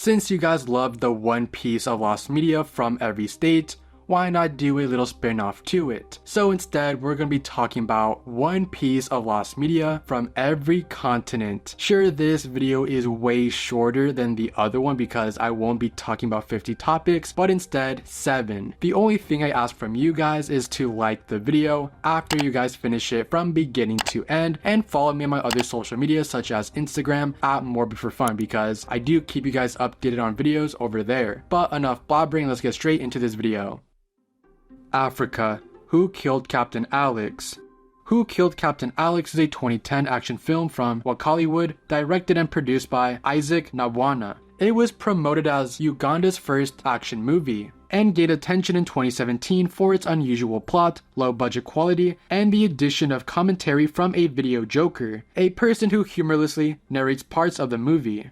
Since you guys love the one piece of lost media from every state, why not do a little spin-off to it? So instead, we're going to be talking about one piece of lost media from every continent. Sure, this video is way shorter than the other one because I won't be talking about 50 topics, but instead 7. The only thing I ask from you guys is to like the video after you guys finish it from beginning to end, and follow me on my other social media such as Instagram at @morebeforfun because I do keep you guys updated on videos over there. But enough blabbering, let's get straight into this video. Africa. Who Killed Captain Alex? Who Killed Captain Alex is a 2010 action film from Hollywood, directed and produced by Isaac Nabwana. It was promoted as Uganda's first action movie, and gained attention in 2017 for its unusual plot, low budget quality, and the addition of commentary from a video joker, a person who humorlessly narrates parts of the movie.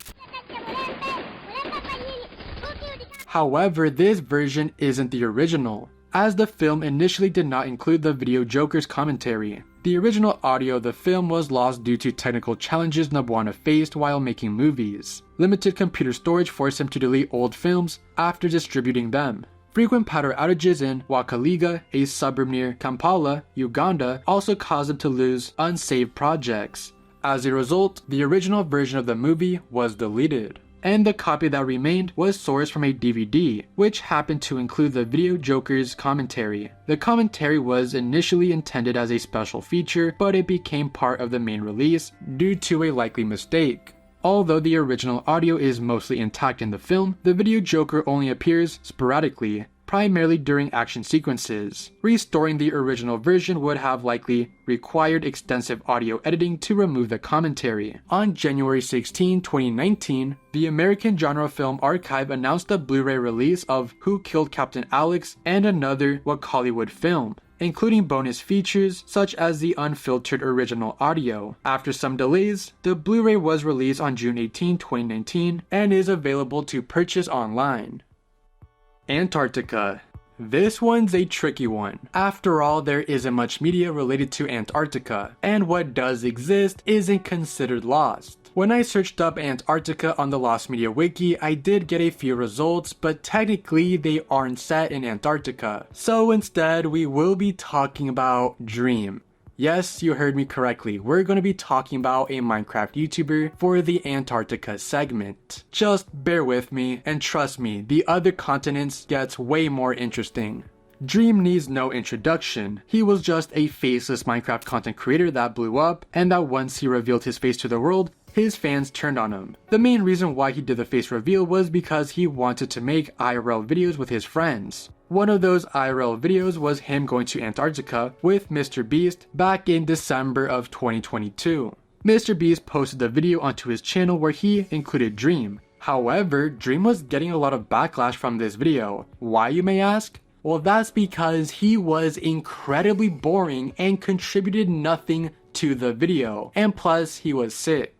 However, this version isn't the original, as the film initially did not include the video joker's commentary. The original audio of the film was lost due to technical challenges Nabwana faced while making movies. Limited computer storage forced him to delete old films after distributing them. Frequent power outages in Wakaliga, a suburb near Kampala, Uganda, also caused him to lose unsaved projects. As a result, the original version of the movie was deleted, and the copy that remained was sourced from a DVD, which happened to include the video joker's commentary. The commentary was initially intended as a special feature, but it became part of the main release due to a likely mistake. Although the original audio is mostly intact in the film, the video joker only appears sporadically, primarily during action sequences. Restoring the original version would have likely required extensive audio editing to remove the commentary. On January 16, 2019, the American Genre Film Archive announced the Blu-ray release of Who Killed Captain Alex and another Hollywood film, including bonus features such as the unfiltered original audio. After some delays, the Blu-ray was released on June 18, 2019 and is available to purchase online. Antarctica. This one's a tricky one. After all, there isn't much media related to Antarctica, and what does exist isn't considered lost. When I searched up Antarctica on the Lost Media Wiki, I did get a few results, but technically they aren't set in Antarctica. So instead, we will be talking about Dream. Yes, you heard me correctly. We're going to be talking about a Minecraft YouTuber for the Antarctica segment. Just bear with me, and trust me, the other continents gets way more interesting. Dream needs no introduction. He was just a faceless Minecraft content creator that blew up, and that once he revealed his face to the world, his fans turned on him. The main reason why he did the face reveal was because he wanted to make IRL videos with his friends. One of those IRL videos was him going to Antarctica with Mr. Beast back in December of 2022. Mr. Beast posted the video onto his channel where he included Dream. However, Dream was getting a lot of backlash from this video. Why, you may ask? Well, that's because he was incredibly boring and contributed nothing to the video. And plus, he was sick.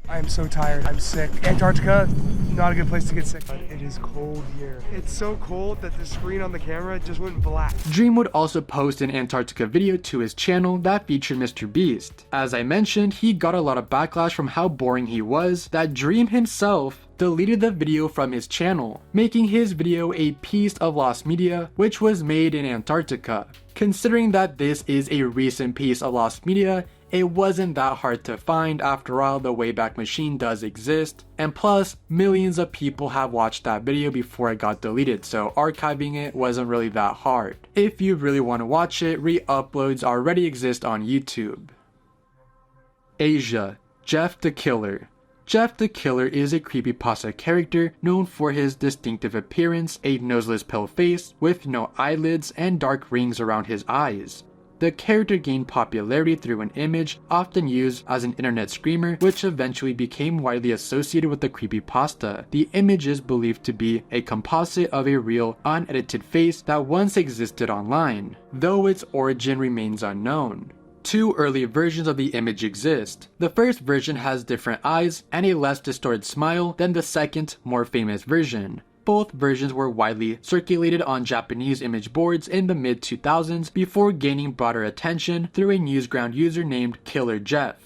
I am so tired. I'm sick. Antarctica, not a good place to get sick. It is cold here. It's so cold that the screen on the camera just went black. Dream would also post an Antarctica video to his channel that featured Mr. Beast. As I mentioned, he got a lot of backlash from how boring he was that Dream himself deleted the video from his channel, making his video a piece of lost media which was made in Antarctica. Considering that this is a recent piece of lost media, it wasn't that hard to find. After all, the Wayback Machine does exist, and plus, millions of people have watched that video before it got deleted, so archiving it wasn't really that hard. If you really want to watch it, re-uploads already exist on YouTube. Asia. Jeff the Killer. Jeff the Killer is a creepypasta character known for his distinctive appearance, a noseless pale face with no eyelids and dark rings around his eyes. The character gained popularity through an image often used as an internet screamer, which eventually became widely associated with the creepypasta. The image is believed to be a composite of a real, unedited face that once existed online, though its origin remains unknown. Two early versions of the image exist. The first version has different eyes and a less distorted smile than the second, more famous version. Both versions were widely circulated on Japanese image boards in the mid-2000s before gaining broader attention through a Newsground user named Killer Jeff.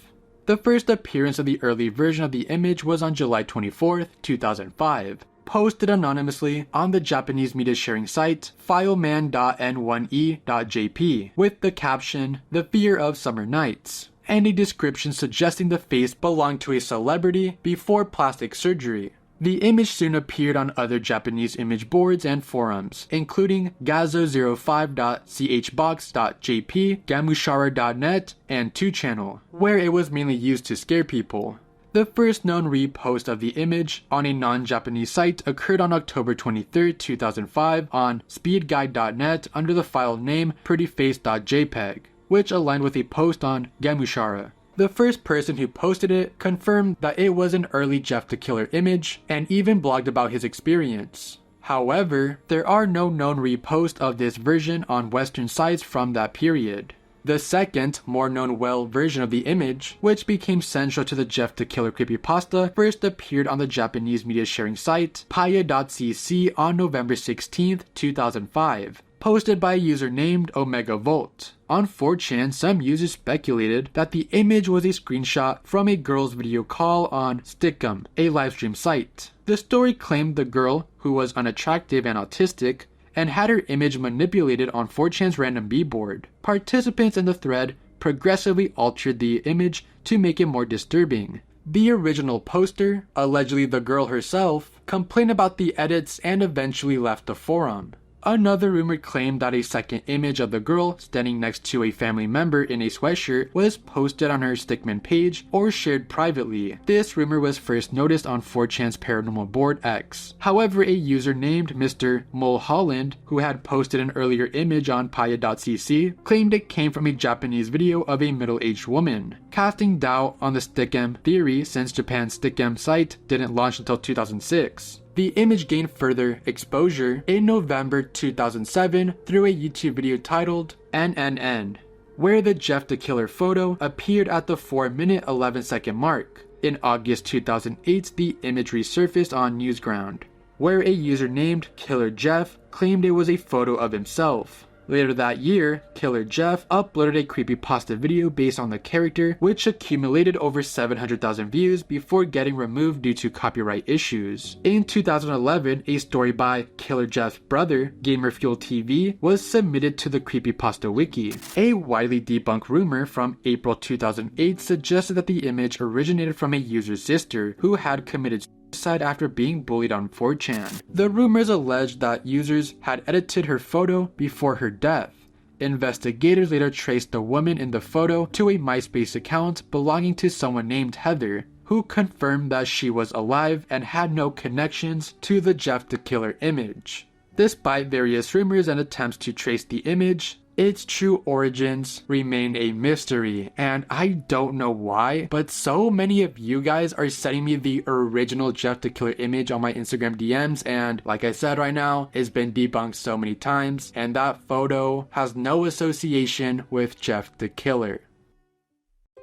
The first appearance of the early version of the image was on July 24, 2005. posted anonymously on the Japanese media sharing site fileman.n1e.jp with the caption, "The Fear of Summer Nights," and a description suggesting the face belonged to a celebrity before plastic surgery. The image soon appeared on other Japanese image boards and forums, including gazo05.chbox.jp, gamushara.net, and 2channel, where it was mainly used to scare people. The first known repost of the image on a non-Japanese site occurred on October 23, 2005 on speedguide.net under the file name prettyface.jpg, which aligned with a post on Gamushara. The first person who posted it confirmed that it was an early Jeff the Killer image and even blogged about his experience. However, there are no known reposts of this version on Western sites from that period. The second, more known version of the image, which became central to the Jeff the Killer creepypasta, first appeared on the Japanese media sharing site paya.cc on November 16, 2005. Posted by a user named Omega Volt. On 4chan, some users speculated that the image was a screenshot from a girl's video call on Stickum, a livestream site. The story claimed the girl, who was unattractive and autistic, and had her image manipulated on 4chan's random b-board. Participants in the thread progressively altered the image to make it more disturbing. The original poster, allegedly the girl herself, complained about the edits and eventually left the forum. Another rumor claimed that a second image of the girl standing next to a family member in a sweatshirt was posted on her Stickman page or shared privately. This rumor was first noticed on 4chan's paranormal board X. However, a user named Mr. Mulholland, who had posted an earlier image on paya.cc, claimed it came from a Japanese video of a middle-aged woman, casting doubt on the Stickm theory since Japan's Stickm site didn't launch until 2006. The image gained further exposure in November 2007 through a YouTube video titled NNN, where the Jeff the Killer photo appeared at the 4-minute 11-second mark. In August 2008, the image resurfaced on Newsground, where a user named Killer Jeff claimed it was a photo of himself. Later that year, Killer Jeff uploaded a creepypasta video based on the character, which accumulated over 700,000 views before getting removed due to copyright issues. In 2011, a story by Killer Jeff's brother, Gamerfuel TV, was submitted to the creepypasta wiki. A widely debunked rumor from April 2008 suggested that the image originated from a user's sister who had committed suicide after being bullied on 4chan. The rumors alleged that users had edited her photo before her death. Investigators later traced the woman in the photo to a MySpace account belonging to someone named Heather, who confirmed that she was alive and had no connections to the Jeff the Killer image. Despite various rumors and attempts to trace the image, its true origins remain a mystery, and I don't know why, but so many of you guys are sending me the original Jeff the Killer image on my Instagram DMs, and like I said right now, it's been debunked so many times, and that photo has no association with Jeff the Killer.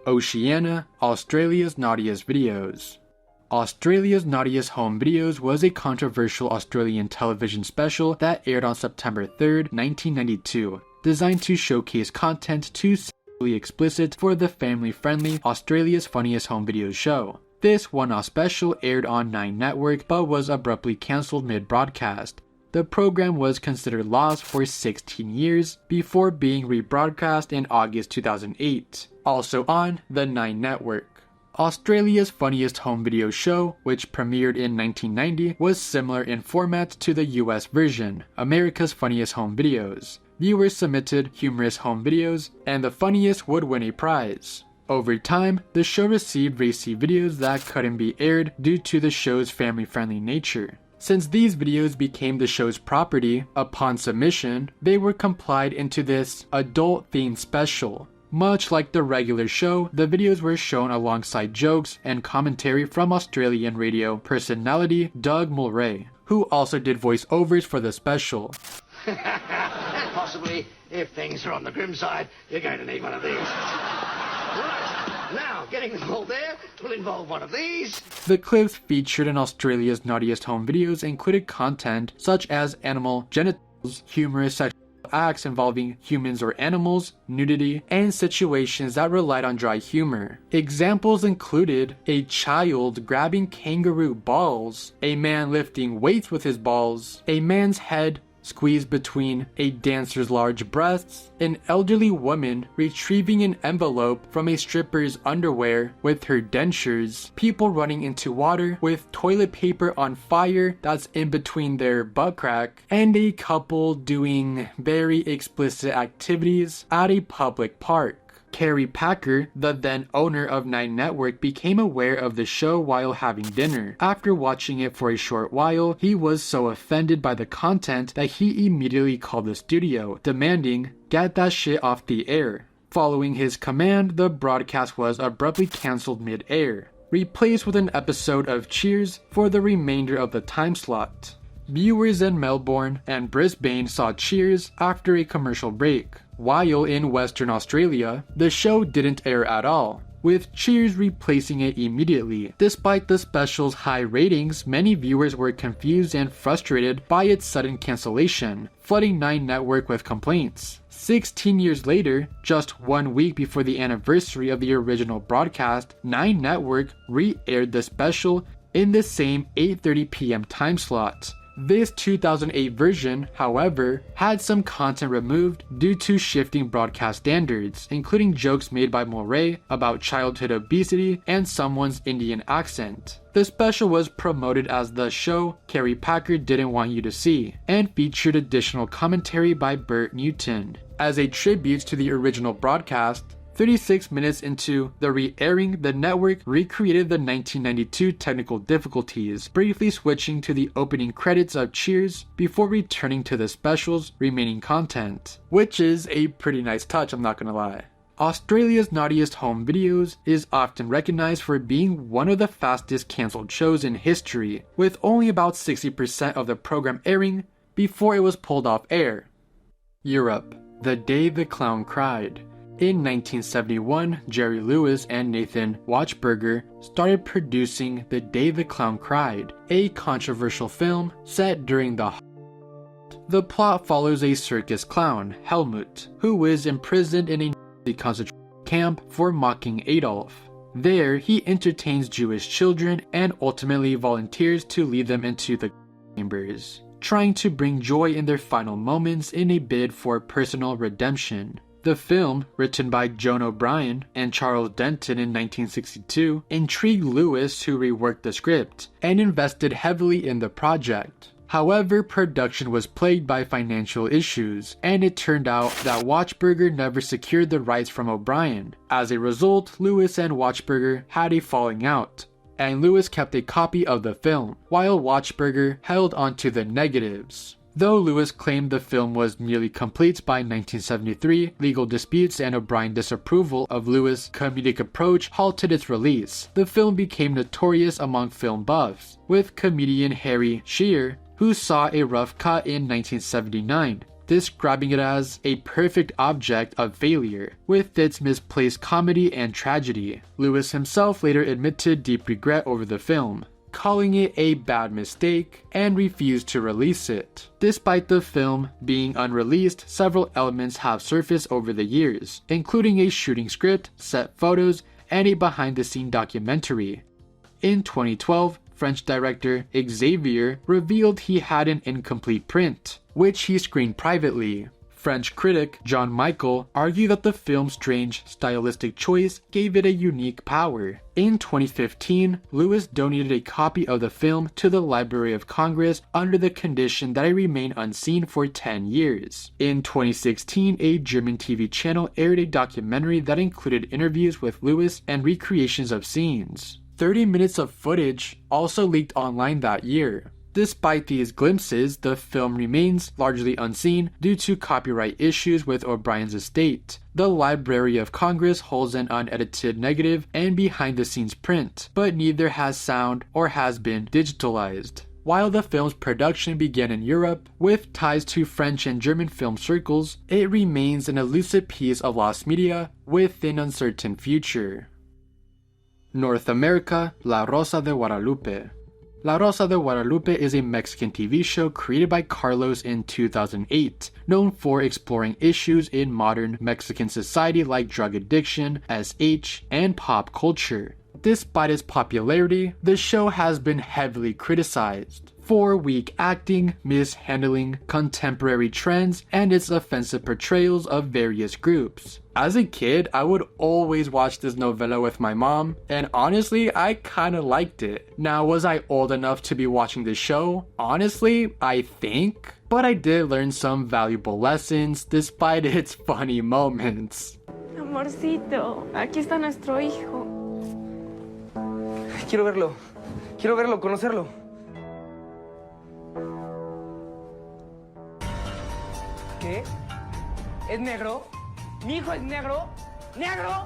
Oceana, Australia's Naughtiest Videos. Australia's Naughtiest Home Videos was a controversial Australian television special that aired on September 3rd, 1992. Designed to showcase content too sexually explicit for the family-friendly Australia's Funniest Home Videos show. This one-off special aired on 9 Network but was abruptly cancelled mid-broadcast. The program was considered lost for 16 years before being rebroadcast in August 2008, also on the 9 Network. Australia's Funniest Home Video show, which premiered in 1990, was similar in format to the US version, America's Funniest Home Videos. Viewers submitted humorous home videos, and the funniest would win a prize. Over time, the show received racy videos that couldn't be aired due to the show's family-friendly nature. Since these videos became the show's property, upon submission, they were compiled into this adult-themed special. Much like the regular show, the videos were shown alongside jokes and commentary from Australian radio personality Doug Mulray, who also did voiceovers for the special. Possibly, if things are on the grim side, you're going to need one of these. Right, now, getting them all there will involve one of these. The clips featured in Australia's Naughtiest Home Videos included content such as animal genitals, humorous sexual acts involving humans or animals, nudity, and situations that relied on dry humor. Examples included a child grabbing kangaroo balls, a man lifting weights with his balls, a man's head squeezed between a dancer's large breasts, an elderly woman retrieving an envelope from a stripper's underwear with her dentures, people running into water with toilet paper on fire that's in between their butt crack, and a couple doing very explicit activities at a public park. Kerry Packer, the then owner of 9 Network, became aware of the show while having dinner. After watching it for a short while, he was so offended by the content that he immediately called the studio, demanding, "Get that shit off the air." Following his command, the broadcast was abruptly cancelled mid-air, replaced with an episode of Cheers for the remainder of the time slot. Viewers in Melbourne and Brisbane saw Cheers after a commercial break, while in Western Australia, the show didn't air at all, with Cheers replacing it immediately. Despite the special's high ratings, many viewers were confused and frustrated by its sudden cancellation, flooding 9 Network with complaints. 16 years later, just 1 week before the anniversary of the original broadcast, 9 Network re-aired the special in the same 8:30 p.m. time slot. This 2008 version, however, had some content removed due to shifting broadcast standards, including jokes made by Moray about childhood obesity and someone's Indian accent. The special was promoted as the show Kerry Packer didn't want you to see, and featured additional commentary by Bert Newton. As a tribute to the original broadcast, 36 minutes into the re-airing, the network recreated the 1992 technical difficulties, briefly switching to the opening credits of Cheers before returning to the special's remaining content, which is a pretty nice touch, I'm not gonna lie. Australia's Naughtiest Home Videos is often recognized for being one of the fastest cancelled shows in history, with only about 60% of the program airing before it was pulled off air. Europe, The Day the Clown Cried. In 1971, Jerry Lewis and Nathan Watchberger started producing The Day the Clown Cried, a controversial film set during the The plot follows a circus clown, Helmut, who is imprisoned in a Nazi concentration camp for mocking Adolf. There, he entertains Jewish children and ultimately volunteers to lead them into the chambers, trying to bring joy in their final moments in a bid for personal redemption. The film, written by Joan O'Brien and Charles Denton in 1962, intrigued Lewis, who reworked the script and invested heavily in the project. However, production was plagued by financial issues, and it turned out that Watchberger never secured the rights from O'Brien. As a result, Lewis and Watchberger had a falling out, and Lewis kept a copy of the film, while Watchberger held onto the negatives. Though Lewis claimed the film was nearly complete by 1973, legal disputes and O'Brien's disapproval of Lewis' comedic approach halted its release. The film became notorious among film buffs, with comedian Harry Shearer, who saw a rough cut in 1979, describing it as a perfect object of failure, with its misplaced comedy and tragedy. Lewis himself later admitted deep regret over the film, calling it a bad mistake, and refused to release it. Despite the film being unreleased, several elements have surfaced over the years, including a shooting script, set photos, and a behind-the-scenes documentary. In 2012, French director Xavier revealed he had an incomplete print, which he screened privately. French critic John Michael argued that the film's strange stylistic choice gave it a unique power. In 2015, Lewis donated a copy of the film to the Library of Congress under the condition that it remain unseen for 10 years. In 2016, a German TV channel aired a documentary that included interviews with Lewis and recreations of scenes. 30 minutes of footage also leaked online that year. Despite these glimpses, the film remains largely unseen due to copyright issues with O'Brien's estate. The Library of Congress holds an unedited negative and behind-the-scenes print, but neither has sound or has been digitalized. While the film's production began in Europe, with ties to French and German film circles, it remains an elusive piece of lost media with an uncertain future. North America, La Rosa de Guadalupe. La Rosa de Guadalupe is a Mexican TV show created by Carlos in 2008, known for exploring issues in modern Mexican society like drug addiction, SH, and pop culture. Despite its popularity, the show has been heavily criticized for weak acting, mishandling contemporary trends, and its offensive portrayals of various groups. As a kid, I would always watch this novela with my mom, and honestly, I kinda liked it. Now, was I old enough to be watching the show? Honestly, I think. But I did learn some valuable lessons despite its funny moments. Amorcito, aquí está nuestro hijo. Quiero verlo, conocerlo. ¿Qué? ¿Es negro? ¿Mi hijo es negro? ¿Negro?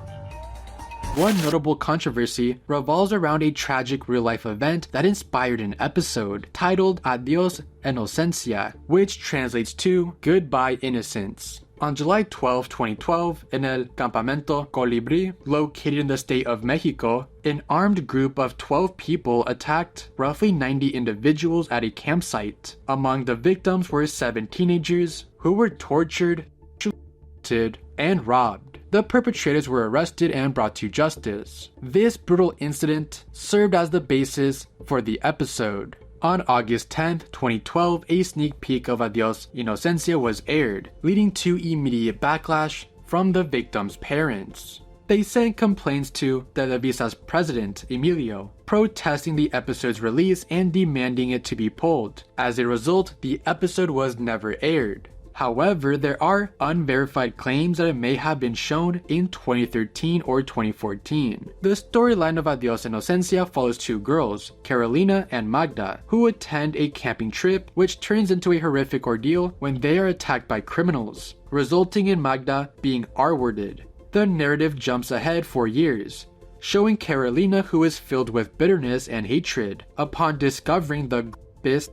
One notable controversy revolves around a tragic real-life event that inspired an episode titled Adiós Inocencia, which translates to Goodbye Innocence. On July 12, 2012, in El Campamento Colibrí, located in the state of Mexico, an armed group of 12 people attacked roughly 90 individuals at a campsite. Among the victims were 7 teenagers who were tortured, shot, and robbed. The perpetrators were arrested and brought to justice. This brutal incident served as the basis for the episode. On August 10, 2012, a sneak peek of Adiós Inocencia was aired, leading to immediate backlash from the victims' parents. They sent complaints to Televisa's president, Emilio, protesting the episode's release and demanding it to be pulled. As a result, the episode was never aired. However, there are unverified claims that it may have been shown in 2013 or 2014. The storyline of Adiós Inocencia follows 2 girls, Carolina and Magda, who attend a camping trip which turns into a horrific ordeal when they are attacked by criminals, resulting in Magda being R-worded. The narrative jumps ahead 4 years, showing Carolina, who is filled with bitterness and hatred. Upon discovering the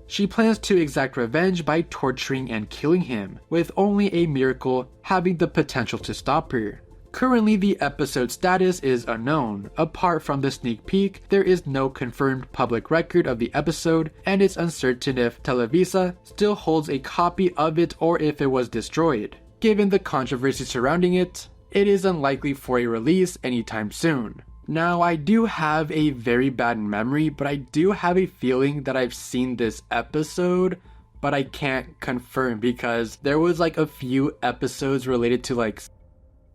she plans to exact revenge by torturing and killing him, with only a miracle having the potential to stop her. Currently, the episode status is unknown. Apart from the sneak peek, there is no confirmed public record of the episode, and it's uncertain if Televisa still holds a copy of it or if it was destroyed. Given the controversy surrounding it, it is unlikely for a release anytime soon. Now, I do have a very bad memory, but I do have a feeling that I've seen this episode, but I can't confirm because there was like a few episodes related to like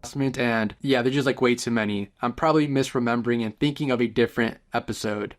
harassment, and yeah, there's just like way too many. I'm probably misremembering and thinking of a different episode.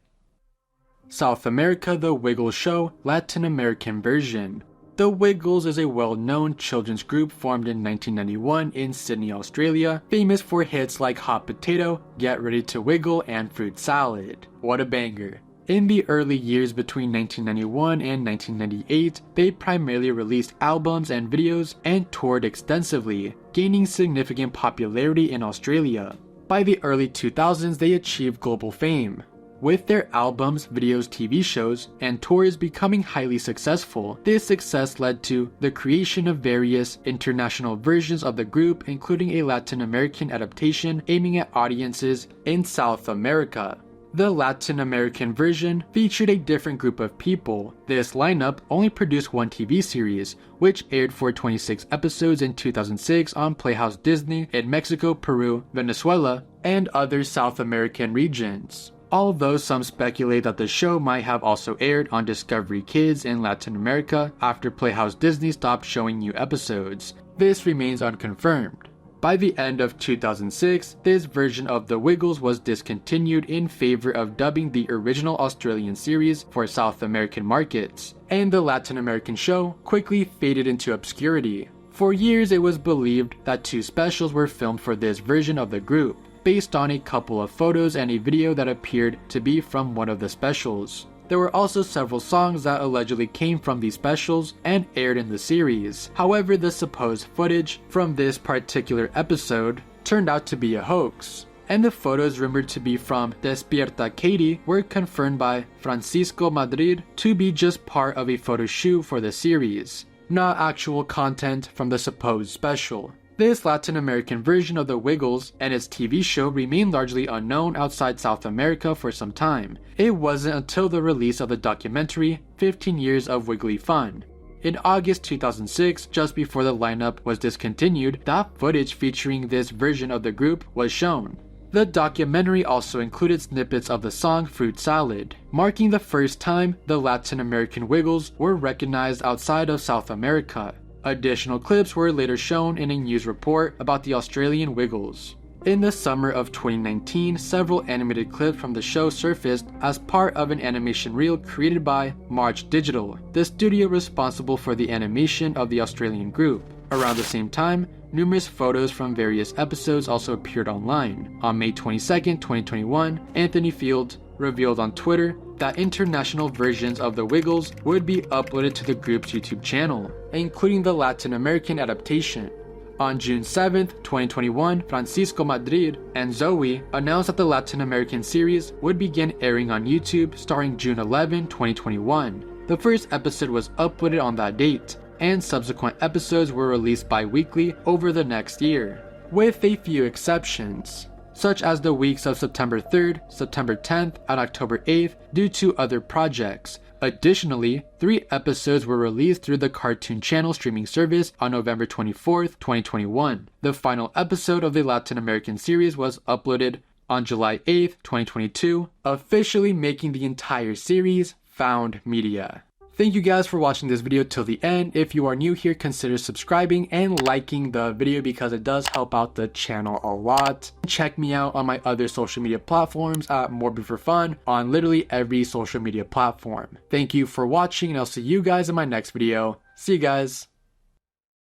South America, The Wiggles Show, Latin American version. The Wiggles is a well-known children's group formed in 1991 in Sydney, Australia, famous for hits like Hot Potato, Get Ready to Wiggle, and Fruit Salad. What a banger. In the early years between 1991 and 1998, they primarily released albums and videos and toured extensively, gaining significant popularity in Australia. By the early 2000s, they achieved global fame, with their albums, videos, TV shows, and tours becoming highly successful. This success led to the creation of various international versions of the group, including a Latin American adaptation aiming at audiences in South America. The Latin American version featured a different group of people. This lineup only produced 1 TV series, which aired for 26 episodes in 2006 on Playhouse Disney in Mexico, Peru, Venezuela, and other South American regions. Although some speculate that the show might have also aired on Discovery Kids in Latin America after Playhouse Disney stopped showing new episodes, this remains unconfirmed. By the end of 2006, this version of The Wiggles was discontinued in favor of dubbing the original Australian series for South American markets, and the Latin American show quickly faded into obscurity. For years, it was believed that 2 specials were filmed for this version of the group, based on a couple of photos and a video that appeared to be from one of the specials. There were also several songs that allegedly came from these specials and aired in the series. However, the supposed footage from this particular episode turned out to be a hoax, and the photos rumored to be from Despierta Katie were confirmed by Francisco Madrid to be just part of a photo shoot for the series, not actual content from the supposed special. This Latin American version of the Wiggles and its TV show remained largely unknown outside South America for some time. It wasn't until the release of the documentary 15 Years of Wiggly Fun in August 2006, just before the lineup was discontinued, that footage featuring this version of the group was shown. The documentary also included snippets of the song Fruit Salad, marking the first time the Latin American Wiggles were recognized outside of South America. Additional clips were later shown in a news report about the Australian Wiggles. In the summer of 2019, several animated clips from the show surfaced as part of an animation reel created by March Digital, the studio responsible for the animation of the Australian group. Around the same time, numerous photos from various episodes also appeared online. On May 22, 2021, Anthony Field revealed on Twitter that international versions of the Wiggles would be uploaded to the group's YouTube channel, including the Latin American adaptation. On June 7, 2021, Francisco Madrid and Zoe announced that the Latin American series would begin airing on YouTube starting June 11, 2021. The first episode was uploaded on that date, and subsequent episodes were released bi-weekly over the next year, with a few exceptions, such as the weeks of September 3rd, September 10th, and October 8th due to other projects. Additionally, 3 episodes were released through the Cartoon Channel streaming service on November 24th, 2021. The final episode of the Latin American series was uploaded on July 8th, 2022, officially making the entire series found media. Thank you guys for watching this video till the end. If you are new here, consider subscribing and liking the video because it does help out the channel a lot. Check me out on my other social media platforms at Morbid4Fun on literally every social media platform. Thank you for watching and I'll see you guys in my next video. See you guys.